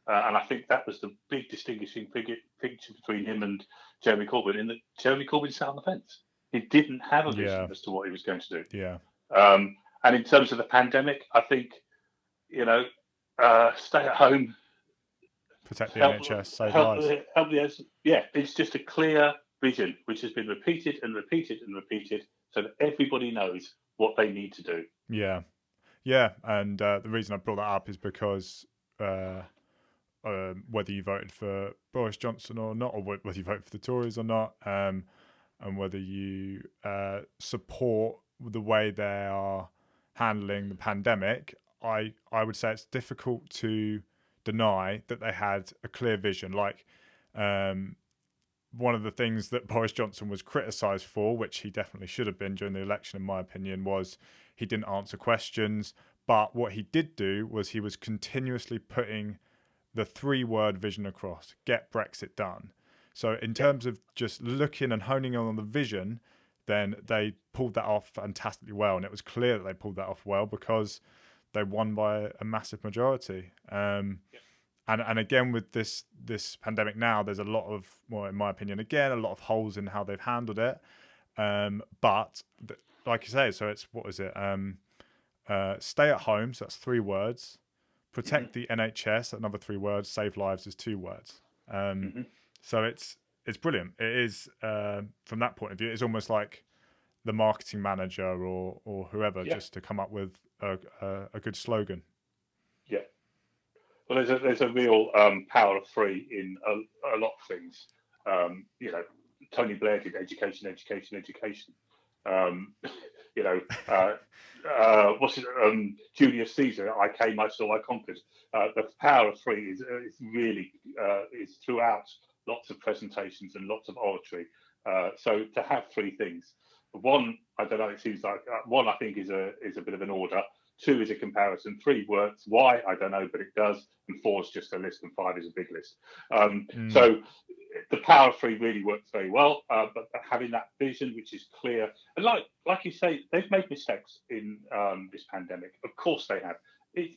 And I think that was the big distinguishing feature between him and Jeremy Corbyn, in that Jeremy Corbyn sat on the fence. He didn't have a vision as to what he was going to do. Yeah. And in terms of the pandemic, I think, stay at home, protect the NHS, save lives. It's just a clear vision which has been repeated and repeated and repeated, so that everybody knows what they need to do. Yeah, and the reason I brought that up is because whether you voted for Boris Johnson or not, or whether you voted for the Tories or not, and whether you support the way they are handling the pandemic, I would say it's difficult to deny that they had a clear vision. Like one of the things that Boris Johnson was criticised for, which he definitely should have been during the election, in my opinion, was he didn't answer questions. But what he did do was he was continuously putting the 3-word vision across: get Brexit done. So in terms of just looking and honing on the vision, then they pulled that off fantastically well. And it was clear that they pulled that off well because they won by a massive majority. And again, with this pandemic now, there's a lot of, well, in my opinion, again, a lot of holes in how they've handled it. But like you say, so it's, what is it? Stay at home, so that's 3 words. Protect the NHS, another 3 words. Save lives is 2 words. So it's brilliant. It is, from that point of view, it's almost like the marketing manager or whoever just to come up with a good slogan. Yeah. Well, there's a real power of 3 in a lot of things. Tony Blair did education. Julius Caesar, I came, I saw, I conquered. The power of 3 is really is throughout lots of presentations and lots of oratory. So to have 3 things, 1, I don't know, it seems like 1, I think is a bit of an order. 2 is a comparison. 3 works. Why? I don't know, but it does. And 4 is just a list, and 5 is a big list. So the power of 3 really works very well. But having that vision, which is clear, and like you say, they've made mistakes in this pandemic. Of course they have. We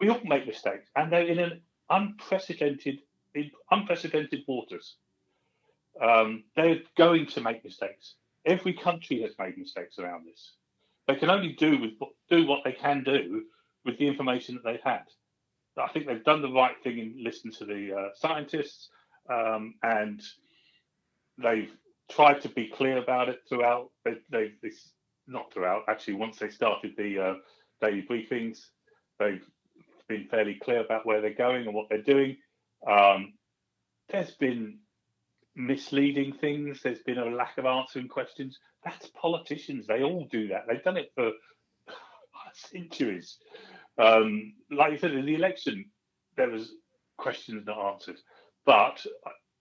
all make mistakes, and they're in an unprecedented waters. They're going to make mistakes. Every country has made mistakes around this. They can only do what they can do with the information that they've had. I think they've done the right thing in listening to the scientists, and they've tried to be clear about it throughout. Not throughout, actually. Once they started the daily briefings, they've been fairly clear about where they're going and what they're doing. There's been misleading things. There's been a lack of answering questions. That's politicians. They all do that. They've done it for centuries. Like you said, in the election, there was questions not answered. But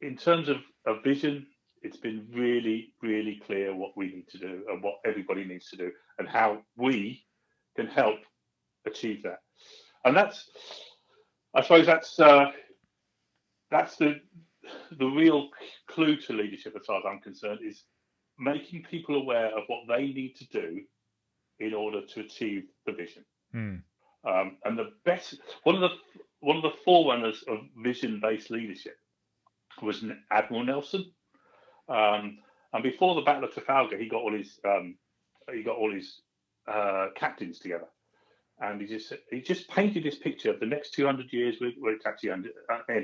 in terms of a vision, it's been really, really clear what we need to do and what everybody needs to do and how we can help achieve that. And I suppose that's the the real clue to leadership, as far as I'm concerned, is making people aware of what they need to do in order to achieve the vision. And the best one of the forerunners of vision-based leadership was Admiral Nelson. And before the Battle of Trafalgar, he got all his captains together, and he just painted this picture of the next 200 years. Well, it's actually ended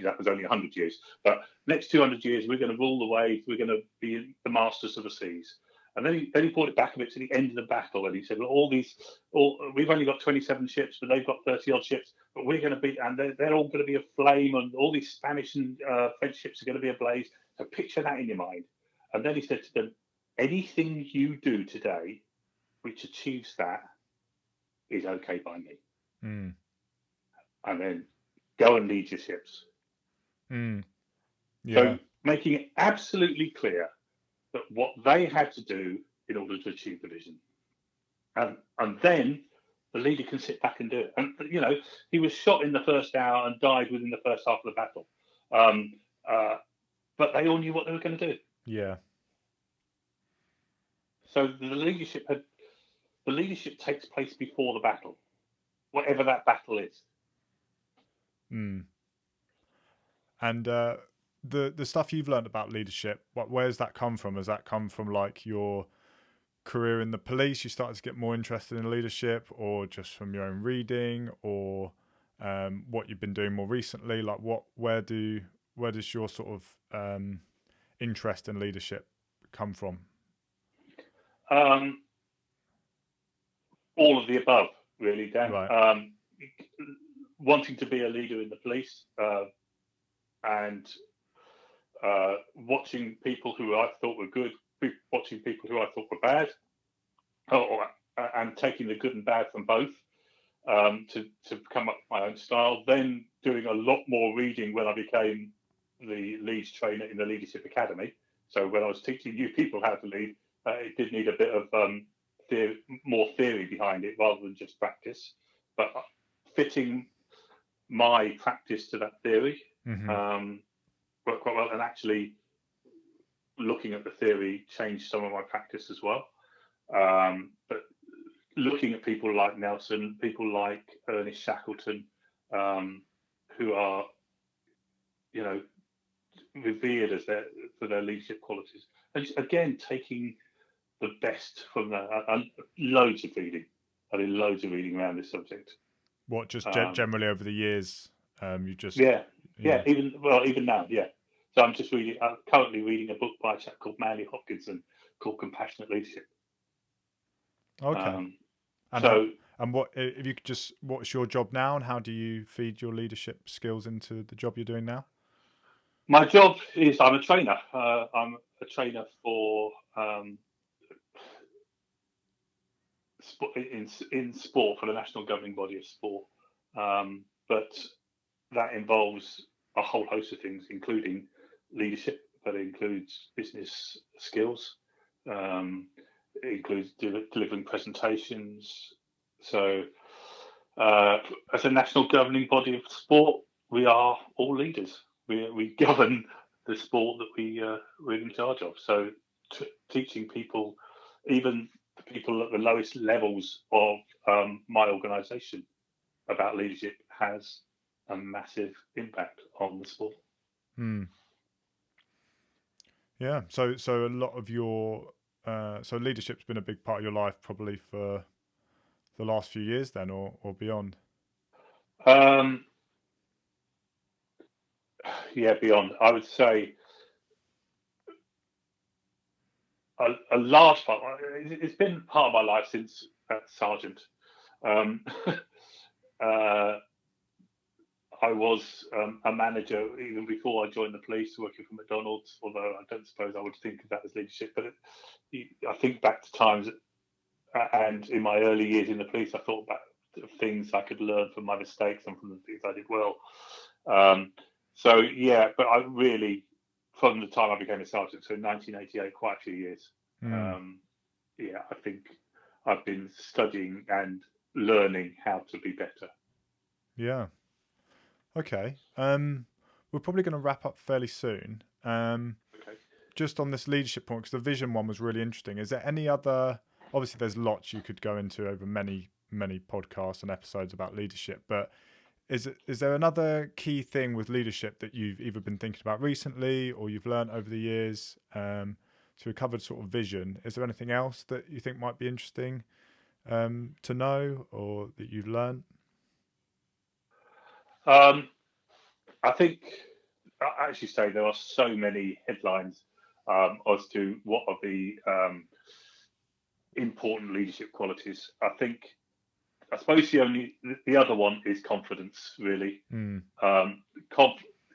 up as only 100 years, but next 200 years we're going to rule the waves. We're going to be the masters of the seas. And then he brought it back a bit to the end of the battle, and he said, "Well, we've only got 27 ships, but they've got 30 odd ships. But we're going to be, and they're all going to be aflame, and all these Spanish and French ships are going to be ablaze. So picture that in your mind." And then he said to them, "Anything you do today which achieves that is okay by me." And then go and lead your ships. Yeah. So making it absolutely clear that what they had to do in order to achieve the vision. And then the leader can sit back and do it. And, he was shot in the first hour and died within the first half of the battle. But they all knew what they were going to do. Yeah. So the leadership takes place before the battle, whatever that battle is. And the stuff you've learned about leadership, where's that come from? Has that come from like your career in the police? You started to get more interested in leadership, or just from your own reading, or what you've been doing more recently? Like where does your sort of interest in leadership come from? All of the above, really, Dan. Right. Wanting to be a leader in the police, and watching people who I thought were good, watching people who I thought were bad, and taking the good and bad from both, to come up with my own style. Then doing a lot more reading when I became the leads trainer in the Leadership Academy. So when I was teaching new people how to lead, it did need a bit of more theory behind it rather than just practice, but fitting my practice to that theory worked quite well, and actually looking at the theory changed some of my practice as well. But looking at people like Nelson, people like Ernest Shackleton, who are, revered for their leadership qualities, and again taking the best from that. And loads of reading. I did loads of reading around this subject. What, just generally over the years, you just even now, yeah. So I'm currently reading a book by a chap called Manly Hopkinson called Compassionate Leadership. Okay. And what if you could just, what's your job now, and how do you feed your leadership skills into the job you're doing now? My job is I'm a trainer. I'm a trainer for in sport, for the national governing body of sport. But that involves a whole host of things, including leadership, but it includes business skills. It includes delivering presentations. So as a national governing body of sport, we are all leaders. We govern the sport that we're in charge of. So teaching people, even the people at the lowest levels of my organisation, about leadership has a massive impact on the sport. Yeah. So a lot of your so leadership's been a big part of your life probably for the last few years then, or beyond. Yeah, beyond. I would say a large part. It's been part of my life since sergeant. I was a manager even before I joined the police, working for McDonald's, although I don't suppose I would think of that as leadership. But I think back to times, and in my early years in the police, I thought about things I could learn from my mistakes and from the things I did well. So, yeah, but I really, from the time I became a sergeant, so 1988, quite a few years, yeah, I think I've been studying and learning how to be better. Yeah. Okay. we're probably going to wrap up fairly soon. Okay. Just on this leadership point, because the vision one was really interesting. Is there any other? Obviously, there's lots you could go into over many podcasts and episodes about leadership, but is there another key thing with leadership that you've either been thinking about recently or you've learned over the years? So we covered sort of vision. Is there anything else that you think might be interesting to know or that you've learned? I think I actually say there are so many headlines as to what are the important leadership qualities. I suppose the other one is confidence, really.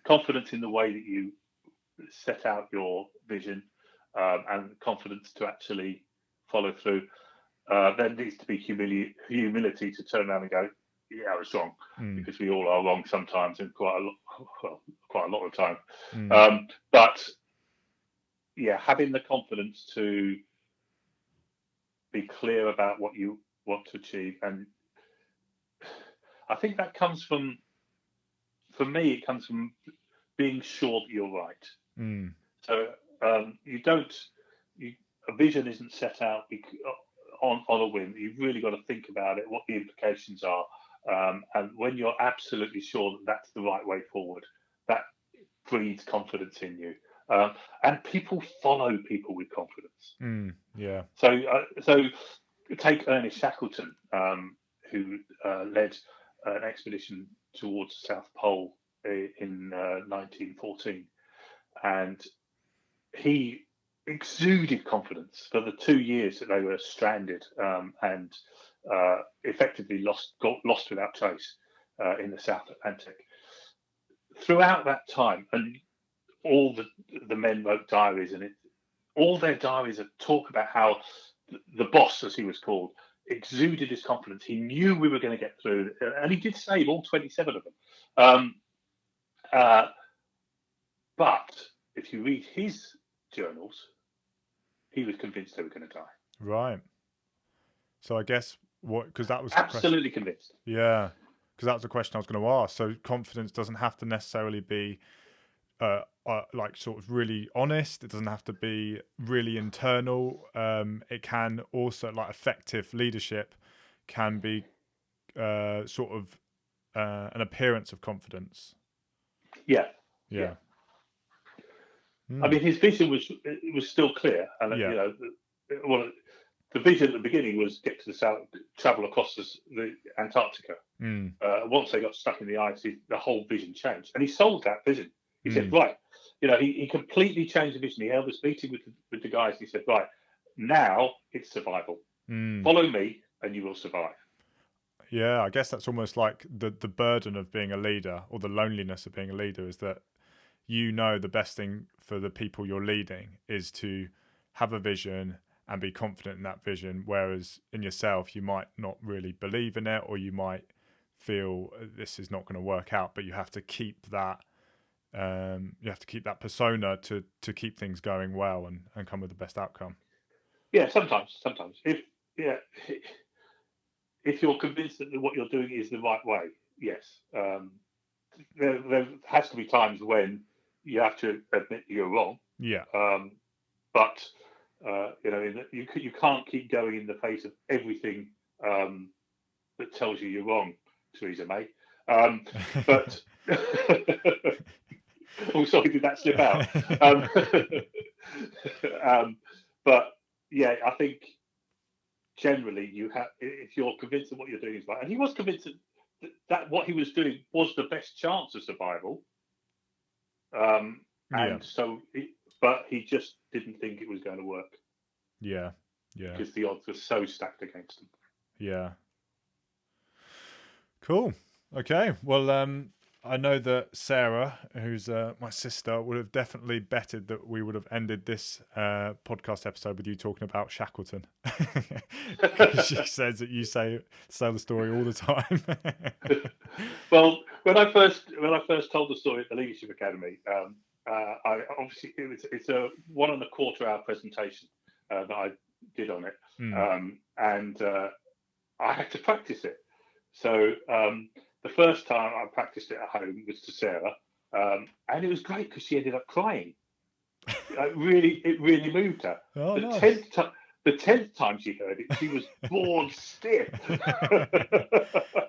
Confidence in the way that you set out your vision, and confidence to actually follow through. There needs to be humility to turn around and go, yeah, I was wrong, because we all are wrong sometimes, and quite a lot of the time. But yeah, having the confidence to be clear about what you want to achieve, and I think that comes from, for me, it comes from being sure that you're right. So a vision isn't set out on a whim. You've really got to think about it, what the implications are. And when you're absolutely sure that that's the right way forward, that breeds confidence in you. And people follow people with confidence. Yeah. So take Ernest Shackleton, who led an expedition towards the South Pole in 1914. And he exuded confidence for the 2 years that they were stranded, and effectively lost without trace in the South Atlantic. Throughout that time, and all the men wrote diaries, and all their diaries talk about how the boss, as he was called, exuded his confidence. He knew we were going to get through, and he did save all 27 of them. But if you read his journals, he was convinced they were going to die. Right. So I guess because that was absolutely convinced. Yeah, because that was the question I was going to ask. So confidence doesn't have to necessarily be like sort of really honest. It doesn't have to be really internal. It can also, like, effective leadership can be sort of an appearance of confidence. Yeah. I mean, his vision was still clear, and the vision at the beginning was get to the south, travel across the Antarctica. Once they got stuck in the ice, the whole vision changed, and he sold that vision. He said, right, he completely changed the vision. He held this meeting with the guys. And he said, right, now it's survival. Follow me, and you will survive. Yeah, I guess that's almost like the burden of being a leader, or the loneliness of being a leader, is that the best thing for the people you're leading is to have a vision and be confident in that vision, whereas in yourself you might not really believe in it, or you might feel this is not going to work out, but you have to keep that persona to keep things going well and come with the best outcome. Yeah, sometimes if you're convinced that what you're doing is the right way, yes. There has to be times when you have to admit you're wrong. Yeah. But you can't keep going in the face of everything that tells you you're wrong, Theresa May. But oh, sorry, did that slip out? But yeah, I think generally if you're convinced that what you're doing is right, and he was convinced that what he was doing was the best chance of survival. But he just didn't think it was going to work. Yeah. Because the odds were so stacked against him. Yeah. Cool. Okay. Well, I know that Sarah, who's my sister, would have definitely betted that we would have ended this podcast episode with you talking about Shackleton. She says that you tell the story all the time. Well, when I first told the story at the Leadership Academy, I obviously it's a 1.25 hour presentation that I did on it, and I had to practice it. So the first time I practiced it at home was to Sarah, And it was great because she ended up crying. It really moved her. Oh, The nice. 10th time she heard it, she was bored stiff.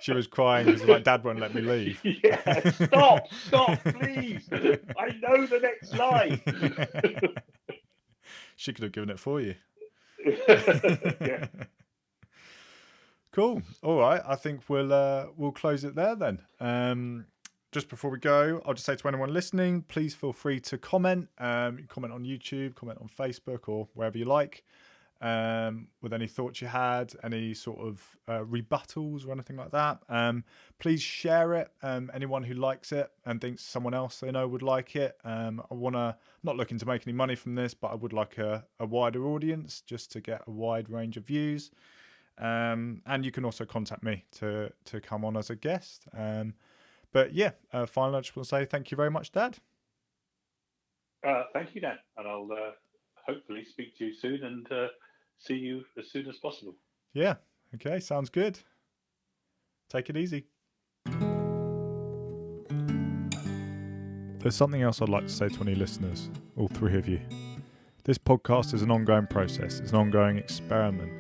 She was crying because like, Dad won't let me leave. Yeah, stop, please. I know the next line. She could have given it for you. Yeah. Cool. All right. I think we'll close it there then. Just before we go, I'll just say to anyone listening, please feel free to comment. You can comment on YouTube, comment on Facebook, or wherever you like. With any thoughts you had, any sort of rebuttals or anything like that. Please share it. Anyone who likes it and thinks someone else they know would like it. I'm not looking to make any money from this, but I would like a wider audience just to get a wide range of views. And you can also contact me to come on as a guest. But yeah, finally, I just want to say thank you very much, Dad. Thank you, Dan. And I'll hopefully speak to you soon and see you as soon as possible. Yeah. Okay. Sounds good. Take it easy. There's something else I'd like to say to any listeners, all three of you. This podcast is an ongoing process. It's an ongoing experiment.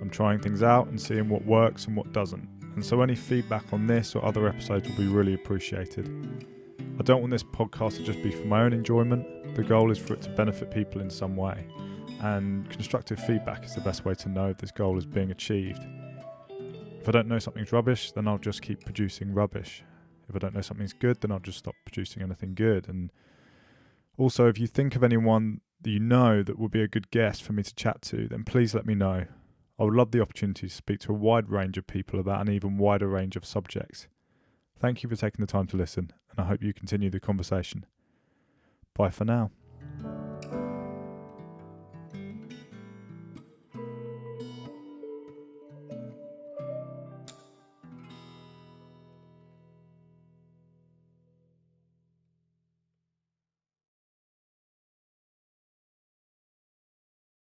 I'm trying things out and seeing what works and what doesn't. And so any feedback on this or other episodes will be really appreciated. I don't want this podcast to just be for my own enjoyment. The goal is for it to benefit people in some way. And constructive feedback is the best way to know if this goal is being achieved. If I don't know something's rubbish, then I'll just keep producing rubbish. If I don't know something's good, then I'll just stop producing anything good. And also, if you think of anyone that you know that would be a good guest for me to chat to, then please let me know. I would love the opportunity to speak to a wide range of people about an even wider range of subjects. Thank you for taking the time to listen, and I hope you continue the conversation. Bye for now.